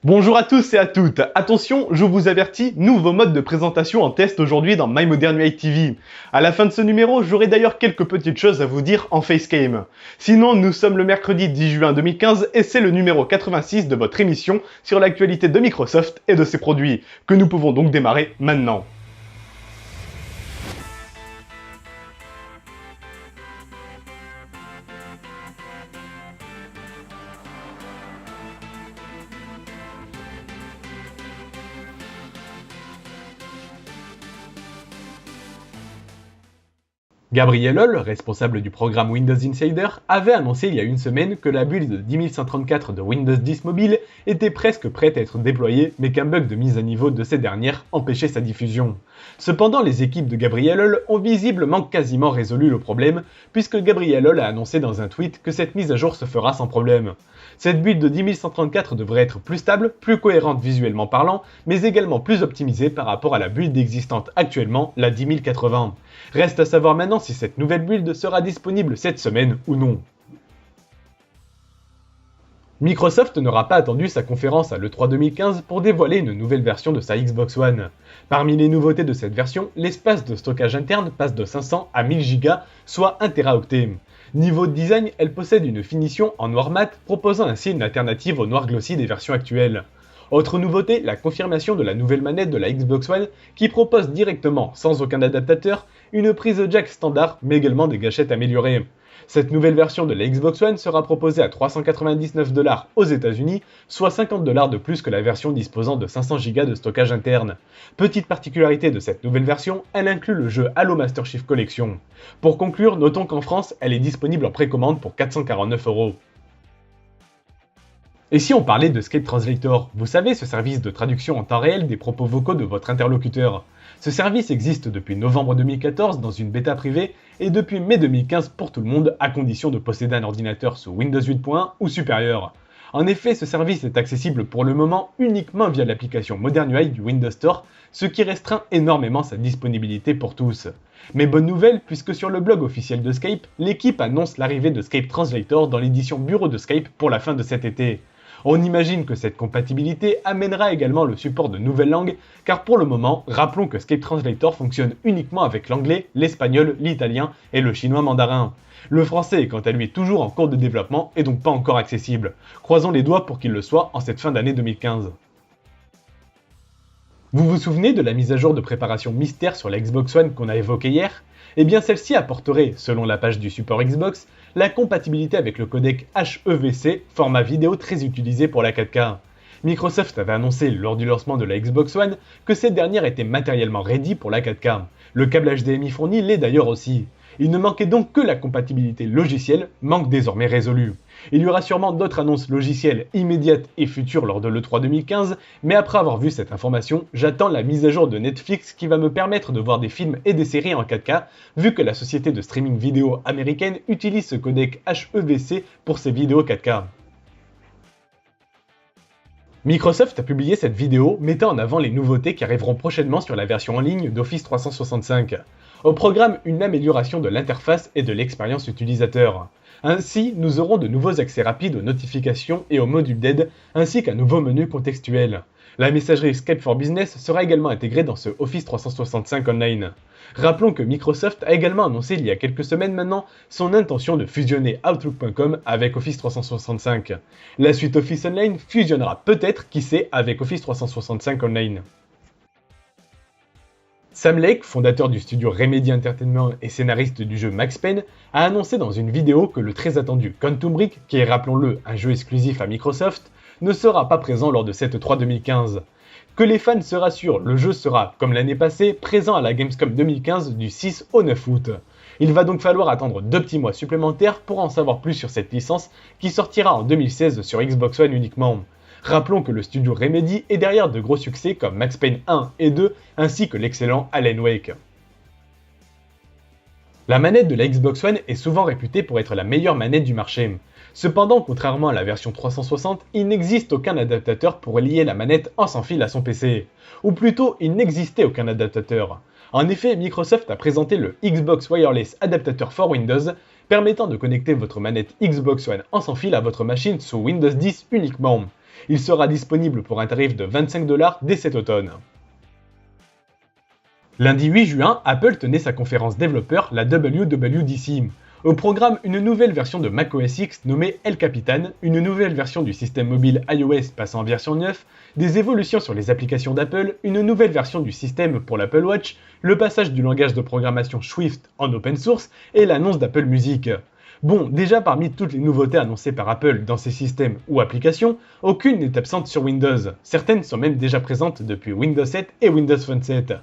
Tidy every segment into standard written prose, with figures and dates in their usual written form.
Bonjour à tous et à toutes. Attention, je vous avertis, nouveau mode de présentation en test aujourd'hui dans My Modern UI TV. À la fin de ce numéro, j'aurai d'ailleurs quelques petites choses à vous dire en facecam. Sinon, nous sommes le mercredi 10 juin 2015 et c'est le numéro 86 de votre émission sur l'actualité de Microsoft et de ses produits, que nous pouvons donc démarrer maintenant. Gabriel Holl, responsable du programme Windows Insider, avait annoncé il y a une semaine que la build 10134 de Windows 10 Mobile était presque prête à être déployée, mais qu'un bug de mise à niveau de ces dernières empêchait sa diffusion. Cependant, les équipes de Gabriel Holl ont visiblement quasiment résolu le problème, puisque Gabriel Holl a annoncé dans un tweet que cette mise à jour se fera sans problème. Cette build de 10134 devrait être plus stable, plus cohérente visuellement parlant, mais également plus optimisée par rapport à la build existante actuellement, la 10080. Reste à savoir maintenant si cette nouvelle build sera disponible cette semaine ou non. Microsoft n'aura pas attendu sa conférence à l'E3 2015 pour dévoiler une nouvelle version de sa Xbox One. Parmi les nouveautés de cette version, l'espace de stockage interne passe de 500 à 1000 Go, soit 1 Teraoctet. Niveau de design, elle possède une finition en noir mat, proposant ainsi une alternative au noir glossy des versions actuelles. Autre nouveauté, la confirmation de la nouvelle manette de la Xbox One qui propose directement, sans aucun adaptateur, une prise jack standard mais également des gâchettes améliorées. Cette nouvelle version de la Xbox One sera proposée à 399$ aux États-Unis, soit 50$ de plus que la version disposant de 500 Go de stockage interne. Petite particularité de cette nouvelle version, elle inclut le jeu Halo Master Chief Collection. Pour conclure, notons qu'en France, elle est disponible en précommande pour 449€. Et si on parlait de Skype Translator, vous savez, ce service de traduction en temps réel des propos vocaux de votre interlocuteur. Ce service existe depuis novembre 2014 dans une bêta privée et depuis mai 2015 pour tout le monde à condition de posséder un ordinateur sous Windows 8.1 ou supérieur. En effet, ce service est accessible pour le moment uniquement via l'application Modern UI du Windows Store, ce qui restreint énormément sa disponibilité pour tous. Mais bonne nouvelle, puisque sur le blog officiel de Skype, l'équipe annonce l'arrivée de Skype Translator dans l'édition bureau de Skype pour la fin de cet été. On imagine que cette compatibilité amènera également le support de nouvelles langues, car pour le moment, rappelons que Skype Translator fonctionne uniquement avec l'anglais, l'espagnol, l'italien et le chinois mandarin. Le français est quant à lui toujours en cours de développement et donc pas encore accessible. Croisons les doigts pour qu'il le soit en cette fin d'année 2015. Vous vous souvenez de la mise à jour de préparation mystère sur la Xbox One qu'on a évoquée hier ? Eh bien celle-ci apporterait, selon la page du support Xbox, la compatibilité avec le codec HEVC, format vidéo très utilisé pour la 4K. Microsoft avait annoncé lors du lancement de la Xbox One que cette dernière était matériellement ready pour la 4K. Le câble HDMI fourni l'est d'ailleurs aussi. Il ne manquait donc que la compatibilité logicielle, manque désormais résolu. Il y aura sûrement d'autres annonces logicielles immédiates et futures lors de l'E3 2015, mais après avoir vu cette information, j'attends la mise à jour de Netflix qui va me permettre de voir des films et des séries en 4K, vu que la société de streaming vidéo américaine utilise ce codec HEVC pour ses vidéos 4K. Microsoft a publié cette vidéo mettant en avant les nouveautés qui arriveront prochainement sur la version en ligne d'Office 365. Au programme, une amélioration de l'interface et de l'expérience utilisateur. Ainsi, nous aurons de nouveaux accès rapides aux notifications et aux modules d'aide, ainsi qu'un nouveau menu contextuel. La messagerie Skype for Business sera également intégrée dans ce Office 365 Online. Rappelons que Microsoft a également annoncé il y a quelques semaines maintenant son intention de fusionner Outlook.com avec Office 365. La suite Office Online fusionnera peut-être, qui sait, avec Office 365 Online. Sam Lake, fondateur du studio Remedy Entertainment et scénariste du jeu Max Payne, a annoncé dans une vidéo que le très attendu Quantum Break, qui est rappelons-le un jeu exclusif à Microsoft, ne sera pas présent lors de cette E3 2015. Que les fans se rassurent, le jeu sera, comme l'année passée, présent à la Gamescom 2015 du 6 au 9 août. Il va donc falloir attendre 2 petits mois supplémentaires pour en savoir plus sur cette licence qui sortira en 2016 sur Xbox One uniquement. Rappelons que le studio Remedy est derrière de gros succès comme Max Payne 1 et 2 ainsi que l'excellent Alan Wake. La manette de la Xbox One est souvent réputée pour être la meilleure manette du marché. Cependant, contrairement à la version 360, il n'existe aucun adaptateur pour lier la manette en sans fil à son PC. Ou plutôt, il n'existait aucun adaptateur. En effet, Microsoft a présenté le Xbox Wireless Adaptator for Windows, permettant de connecter votre manette Xbox One en sans fil à votre machine sous Windows 10 uniquement. Il sera disponible pour un tarif de 25$ dès cet automne. Lundi 8 juin, Apple tenait sa conférence développeur, la WWDC. Au programme, une nouvelle version de macOS X nommée El Capitan, une nouvelle version du système mobile iOS passant en version 9, des évolutions sur les applications d'Apple, une nouvelle version du système pour l'Apple Watch, le passage du langage de programmation Swift en open source et l'annonce d'Apple Music. Bon, déjà parmi toutes les nouveautés annoncées par Apple dans ses systèmes ou applications, aucune n'est absente sur Windows. Certaines sont même déjà présentes depuis Windows 7 et Windows Phone 7.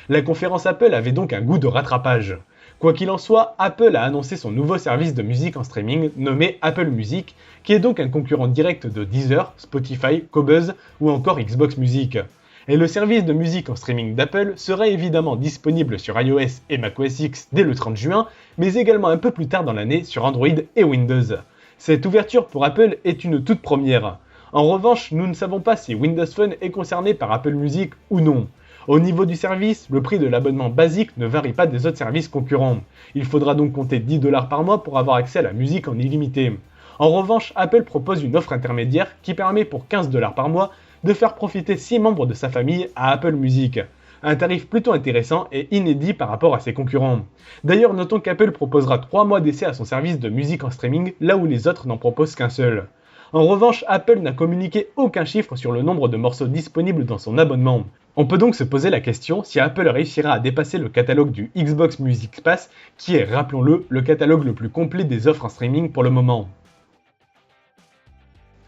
La conférence Apple avait donc un goût de rattrapage. Quoi qu'il en soit, Apple a annoncé son nouveau service de musique en streaming nommé Apple Music, qui est donc un concurrent direct de Deezer, Spotify, Qobuz ou encore Xbox Music. Et le service de musique en streaming d'Apple serait évidemment disponible sur iOS et macOS X dès le 30 juin, mais également un peu plus tard dans l'année sur Android et Windows. Cette ouverture pour Apple est une toute première. En revanche, nous ne savons pas si Windows Phone est concerné par Apple Music ou non. Au niveau du service, le prix de l'abonnement basique ne varie pas des autres services concurrents. Il faudra donc compter 10$ par mois pour avoir accès à la musique en illimité. En revanche, Apple propose une offre intermédiaire qui permet pour 15$ par mois de faire profiter 6 membres de sa famille à Apple Music. Un tarif plutôt intéressant et inédit par rapport à ses concurrents. D'ailleurs, notons qu'Apple proposera 3 mois d'essai à son service de musique en streaming, là où les autres n'en proposent qu'un seul. En revanche, Apple n'a communiqué aucun chiffre sur le nombre de morceaux disponibles dans son abonnement. On peut donc se poser la question si Apple réussira à dépasser le catalogue du Xbox Music Pass, qui est, rappelons-le, le catalogue le plus complet des offres en streaming pour le moment.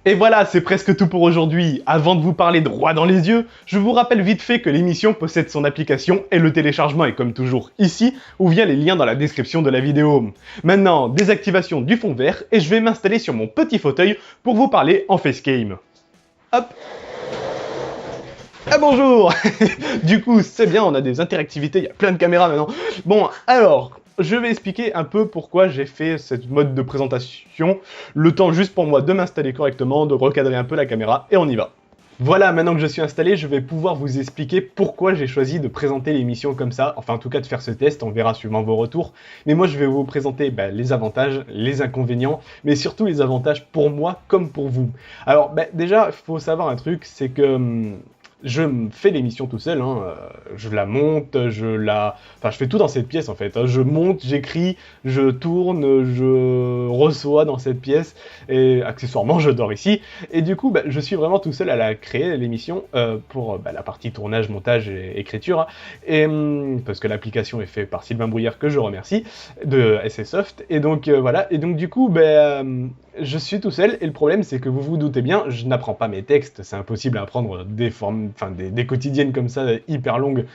Et voilà, c'est presque tout pour aujourd'hui. Avant de vous parler droit dans les yeux, je vous rappelle vite fait que l'émission possède son application et le téléchargement est comme toujours ici, ou via les liens dans la description de la vidéo. Maintenant, désactivation du fond vert et je vais m'installer sur mon petit fauteuil pour vous parler en facecam. Hop! Ah bonjour. Du coup, c'est bien, on a des interactivités, il y a plein de caméras maintenant. Bon, alors, je vais expliquer un peu pourquoi j'ai fait cette mode de présentation. Le temps juste pour moi de m'installer correctement, de recadrer un peu la caméra, et on y va. Voilà, maintenant que je suis installé, je vais pouvoir vous expliquer pourquoi j'ai choisi de présenter l'émission comme ça, enfin en tout cas de faire ce test, on verra suivant vos retours. Mais moi je vais vous présenter les avantages, les inconvénients, mais surtout les avantages pour moi comme pour vous. Alors déjà, il faut savoir un truc, c'est que je fais l'émission tout seul, je la monte, je fais tout dans cette pièce en fait. Je monte, j'écris, je tourne, je reçois dans cette pièce, et accessoirement je dors ici. Et du coup, je suis vraiment tout seul à la créer, l'émission, pour la partie tournage, montage et écriture. Et parce que l'application est faite par Sylvain Brouillard, que je remercie, de SSoft. Et donc voilà, et donc du coup, je suis tout seul, et le problème c'est que vous vous doutez bien, je n'apprends pas mes textes, c'est impossible à apprendre des quotidiennes comme ça, hyper longues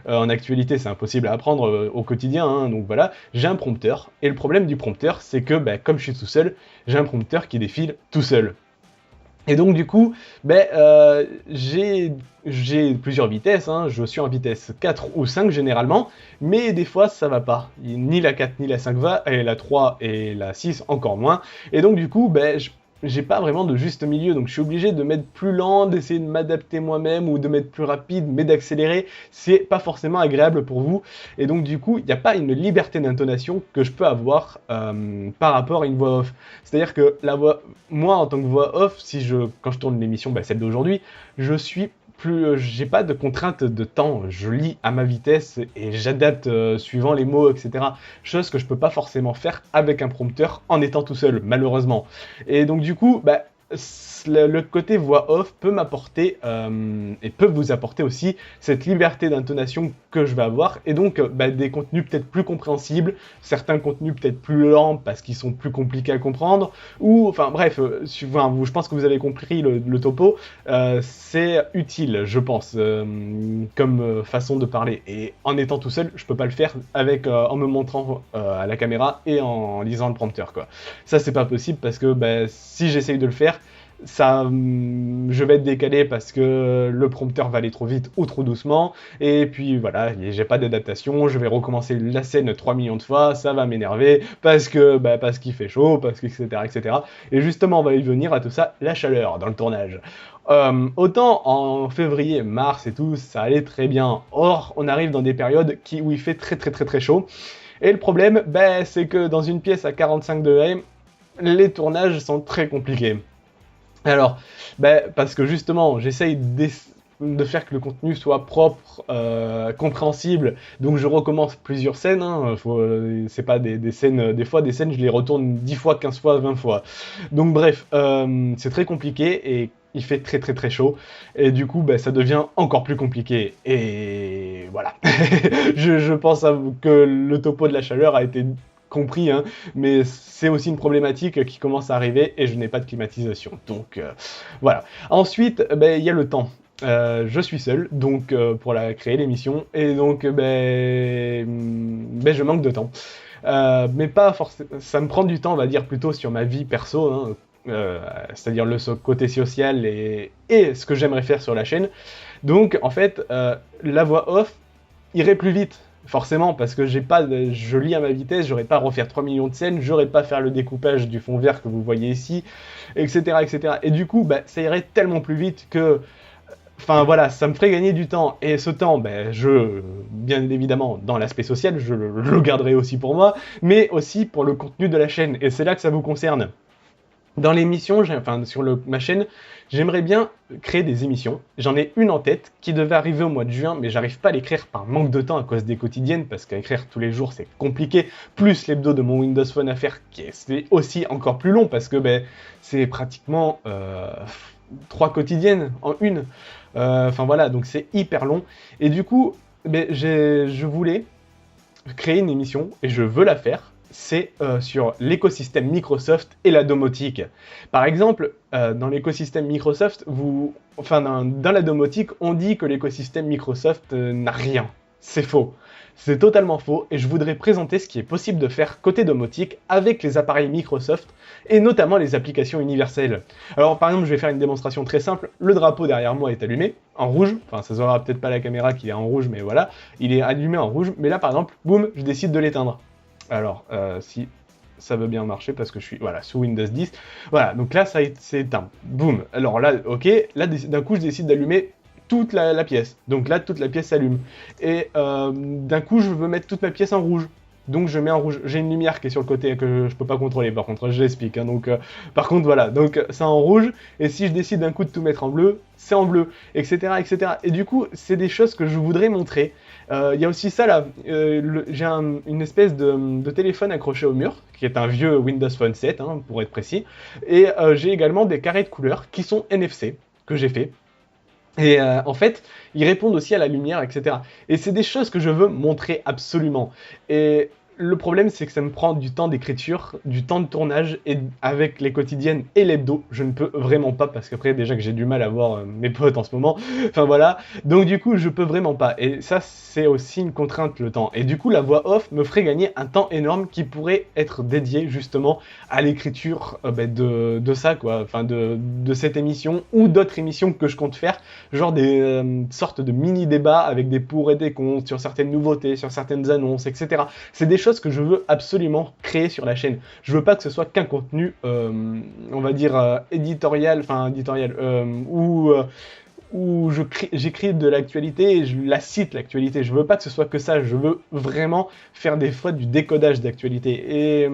en actualité, c'est impossible à apprendre au quotidien, donc voilà, j'ai un prompteur, et le problème du prompteur, c'est que comme je suis tout seul, j'ai un prompteur qui défile tout seul. Et donc du coup, j'ai plusieurs vitesses, je suis en vitesse 4 ou 5 généralement, mais des fois ça va pas. Ni la 4 ni la 5 va, et la 3 et la 6 encore moins. Et donc du coup, j'ai pas vraiment de juste milieu, donc je suis obligé de mettre plus lent, d'essayer de m'adapter moi-même, ou de mettre plus rapide, mais d'accélérer, c'est pas forcément agréable pour vous. Et donc du coup, il n'y a pas une liberté d'intonation que je peux avoir par rapport à une voix off. C'est-à-dire que moi en tant que voix off, quand je tourne l'émission, celle d'aujourd'hui, j'ai pas de contrainte de temps, je lis à ma vitesse et j'adapte suivant les mots, etc. Chose que je peux pas forcément faire avec un prompteur en étant tout seul, malheureusement. Et donc du coup, le côté voix off peut m'apporter et peut vous apporter aussi cette liberté d'intonation que je vais avoir, et donc des contenus peut-être plus compréhensibles, certains contenus peut-être plus lents parce qu'ils sont plus compliqués à comprendre, ou enfin bref, je pense que vous avez compris le topo. C'est utile, je pense, comme façon de parler, et en étant tout seul, je peux pas le faire en me montrant à la caméra et en lisant le prompteur, quoi. Ça c'est pas possible parce que si j'essaye de le faire, je vais être décalé parce que le prompteur va aller trop vite ou trop doucement, et puis voilà, j'ai pas d'adaptation, je vais recommencer la scène 3 millions de fois, ça va m'énerver parce qu'il fait chaud, etc. Et justement, on va y venir à tout ça, la chaleur dans le tournage. Autant en février, mars et tout, ça allait très bien. Or, on arrive dans des périodes où il fait très chaud. Et le problème, c'est que dans une pièce à 45 degrés, les tournages sont très compliqués. Alors, parce que justement, j'essaye de faire que le contenu soit propre, compréhensible, donc je recommence plusieurs scènes, hein, c'est pas des scènes, des fois des scènes je les retourne 10 fois, 15 fois, 20 fois. Donc bref, c'est très compliqué et il fait très très très chaud, et du coup ça devient encore plus compliqué, et voilà. Je pense que le topo de la chaleur a été compris, hein, mais c'est aussi une problématique qui commence à arriver et je n'ai pas de climatisation. Donc voilà. Ensuite, il y a le temps. Je suis seul, donc pour créer l'émission, et donc je manque de temps. Mais pas forcément. Ça me prend du temps, on va dire, plutôt sur ma vie perso, hein, c'est-à-dire le côté social et ce que j'aimerais faire sur la chaîne. Donc en fait, la voix off irait plus vite. Forcément, parce que je lis à ma vitesse, j'aurais pas à refaire 3 millions de scènes, j'aurais pas à faire le découpage du fond vert que vous voyez ici, etc., etc. Et du coup, ça irait tellement plus vite que, enfin voilà, ça me ferait gagner du temps. Et ce temps, bien évidemment, dans l'aspect social, je le garderai aussi pour moi, mais aussi pour le contenu de la chaîne. Et c'est là que ça vous concerne. Dans l'émission, ma chaîne, j'aimerais bien créer des émissions. J'en ai une en tête qui devait arriver au mois de juin, mais j'arrive pas à l'écrire par manque de temps à cause des quotidiennes, parce qu'à écrire tous les jours c'est compliqué, plus l'hebdo de mon Windows Phone à faire, c'est aussi encore plus long, parce que c'est pratiquement 3 quotidiennes en une. Enfin voilà, donc c'est hyper long. Et du coup, je voulais créer une émission, et je veux la faire, c'est sur l'écosystème Microsoft et la domotique. Par exemple, dans l'écosystème Microsoft, dans la domotique, on dit que l'écosystème Microsoft n'a rien. C'est faux. C'est totalement faux, et je voudrais présenter ce qui est possible de faire côté domotique avec les appareils Microsoft, et notamment les applications universelles. Alors par exemple, je vais faire une démonstration très simple. Le drapeau derrière moi est allumé, en rouge. Enfin, ça se verra peut-être pas à la caméra qu'il est en rouge, mais voilà. Il est allumé en rouge, mais là par exemple, boum, je décide de l'éteindre. Alors, si ça veut bien marcher, parce que je suis sous Windows 10. Voilà, donc là, c'est éteint. Boum. Alors là, ok, là, d'un coup, je décide d'allumer toute la pièce. Donc là, toute la pièce s'allume. Et d'un coup, je veux mettre toute ma pièce en rouge. Donc je mets en rouge. J'ai une lumière qui est sur le côté que je peux pas contrôler, par contre, je l'explique. Hein. Donc, par contre, voilà. Donc c'est en rouge. Et si je décide d'un coup de tout mettre en bleu, c'est en bleu, etc., etc. Et du coup, c'est des choses que je voudrais montrer. Il y a aussi ça là. J'ai une espèce de téléphone accroché au mur, qui est un vieux Windows Phone 7, hein, pour être précis. Et j'ai également des carrés de couleurs qui sont NFC, que j'ai fait. Et en fait, ils répondent aussi à la lumière, etc. Et c'est des choses que je veux montrer absolument. Et le problème, c'est que ça me prend du temps d'écriture, du temps de tournage, et avec les quotidiennes et l'hebdo, je ne peux vraiment pas, parce qu'après, déjà que j'ai du mal à voir mes potes en ce moment, enfin voilà, donc du coup, je peux vraiment pas. Et ça, c'est aussi une contrainte, le temps. Et du coup, la voix off me ferait gagner un temps énorme qui pourrait être dédié, justement, à l'écriture de ça, quoi, enfin de cette émission, ou d'autres émissions que je compte faire, genre des sortes de mini-débats avec des pour et des contre sur certaines nouveautés, sur certaines annonces, etc. C'est des choses que je veux absolument créer sur la chaîne. Je veux pas que ce soit qu'un contenu, on va dire, éditorial, où j'écris de l'actualité et je la cite l'actualité. Je veux pas que ce soit que ça, je veux vraiment faire des fois du décodage d'actualité. Et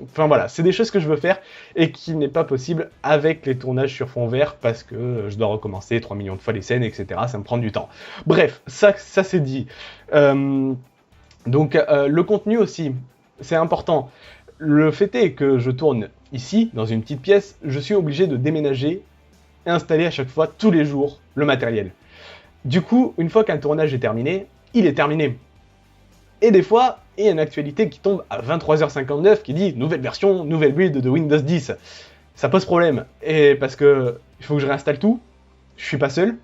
enfin voilà, c'est des choses que je veux faire et qui n'est pas possible avec les tournages sur fond vert, parce que je dois recommencer 3 millions de fois les scènes, etc. Ça me prend du temps. Bref, ça c'est dit. Donc le contenu aussi, c'est important. Le fait est que je tourne ici, dans une petite pièce, je suis obligé de déménager et installer à chaque fois, tous les jours, le matériel. Du coup, une fois qu'un tournage est terminé, il est terminé. Et des fois, il y a une actualité qui tombe à 23h59 qui dit « Nouvelle version, nouvelle build de Windows 10 ». Ça pose problème, et parce que il faut que je réinstalle tout, je suis pas seul,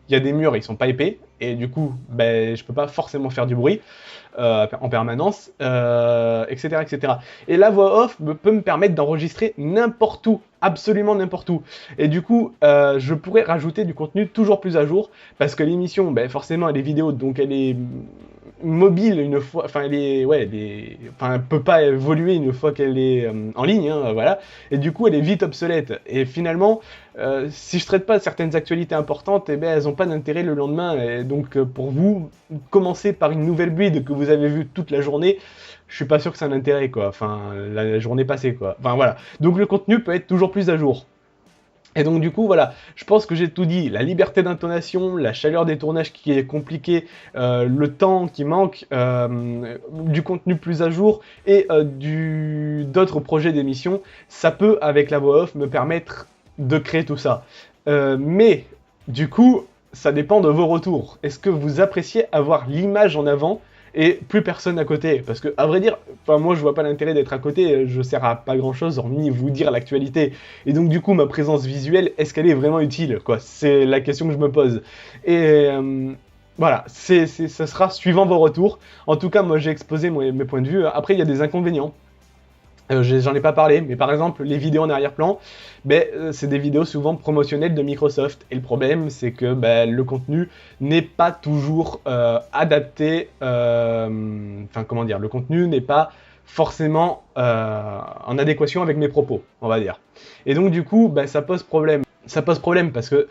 il y a des murs, ils sont pas épais, et du coup, je peux pas forcément faire du bruit en permanence, etc., etc. Et la voix off peut me permettre d'enregistrer n'importe où, absolument n'importe où. Et du coup, je pourrais rajouter du contenu toujours plus à jour, parce que l'émission, forcément, elle est vidéo, donc elle est mobile une fois, enfin elle peut pas évoluer une fois qu'elle est en ligne, hein, voilà. Et du coup, elle est vite obsolète. Et finalement, si je traite pas certaines actualités importantes, elles ont pas d'intérêt le lendemain. Et donc, pour vous, commencer par une nouvelle build que vous avez vue toute la journée, je suis pas sûr que c'est un intérêt, quoi. Enfin, la journée passée, quoi. Enfin, voilà. Donc, le contenu peut être toujours plus à jour. Et donc du coup, voilà, je pense que j'ai tout dit. La liberté d'intonation, la chaleur des tournages qui est compliquée, le temps qui manque, du contenu plus à jour et d'autres projets d'émission, ça peut, avec la voix off, me permettre de créer tout ça. Mais du coup, ça dépend de vos retours. Est-ce que vous appréciez avoir l'image en avant et plus personne à côté? Parce que, à vrai dire, enfin, moi je vois pas l'intérêt d'être à côté, je sers à pas grand chose hormis vous dire l'actualité. Et donc, du coup, ma présence visuelle, est-ce qu'elle est vraiment utile, quoi? C'est la question que je me pose. Et voilà, ça sera suivant vos retours. En tout cas, moi j'ai exposé mes points de vue. Après, il y a des inconvénients. J'en ai pas parlé, mais par exemple, les vidéos en arrière-plan, c'est des vidéos souvent promotionnelles de Microsoft. Et le problème, c'est que le contenu n'est pas toujours adapté. Enfin, comment dire, le contenu n'est pas forcément en adéquation avec mes propos, on va dire. Et donc, du coup, ça pose problème. Ça pose problème parce que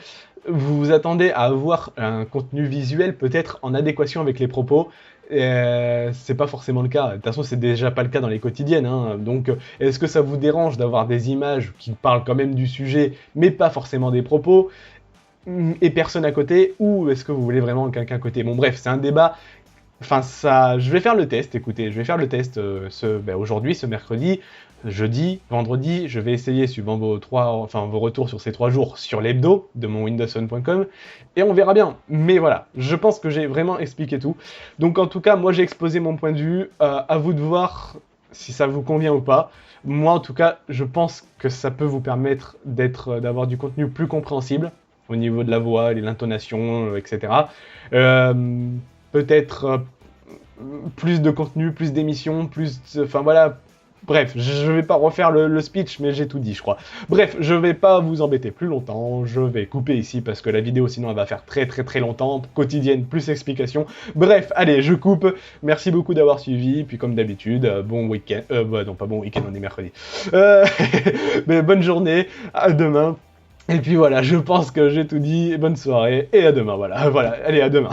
vous vous attendez à avoir un contenu visuel peut-être en adéquation avec les propos. C'est pas forcément le cas. De toute façon, c'est déjà pas le cas dans les quotidiennes, hein. Donc, est-ce que ça vous dérange d'avoir des images qui parlent quand même du sujet, mais pas forcément des propos, et personne à côté, ou est-ce que vous voulez vraiment quelqu'un à côté? Bon, bref, c'est un débat. Enfin, ça, je vais faire le test, écoutez, je vais faire le test aujourd'hui, ce mercredi, jeudi, vendredi, je vais essayer, suivant vos retours sur ces 3 jours, sur l'hebdo de mon windowsphone.com, et on verra bien. Mais voilà, je pense que j'ai vraiment expliqué tout. Donc en tout cas, moi j'ai exposé mon point de vue, à vous de voir si ça vous convient ou pas. Moi en tout cas, je pense que ça peut vous permettre d'avoir du contenu plus compréhensible, au niveau de la voix, l'intonation, etc. Peut-être plus de contenu, plus d'émissions, enfin voilà. Bref, je vais pas refaire le speech, mais j'ai tout dit, je crois. Bref, je vais pas vous embêter plus longtemps, je vais couper ici parce que la vidéo sinon elle va faire très très très longtemps, quotidienne plus explication. Bref, allez, je coupe. Merci beaucoup d'avoir suivi, puis comme d'habitude, bon week-end. Non, pas bon week-end, on est mercredi. Mais bonne journée, à demain. Et puis voilà, je pense que j'ai tout dit. Bonne soirée et à demain. Voilà, allez, à demain.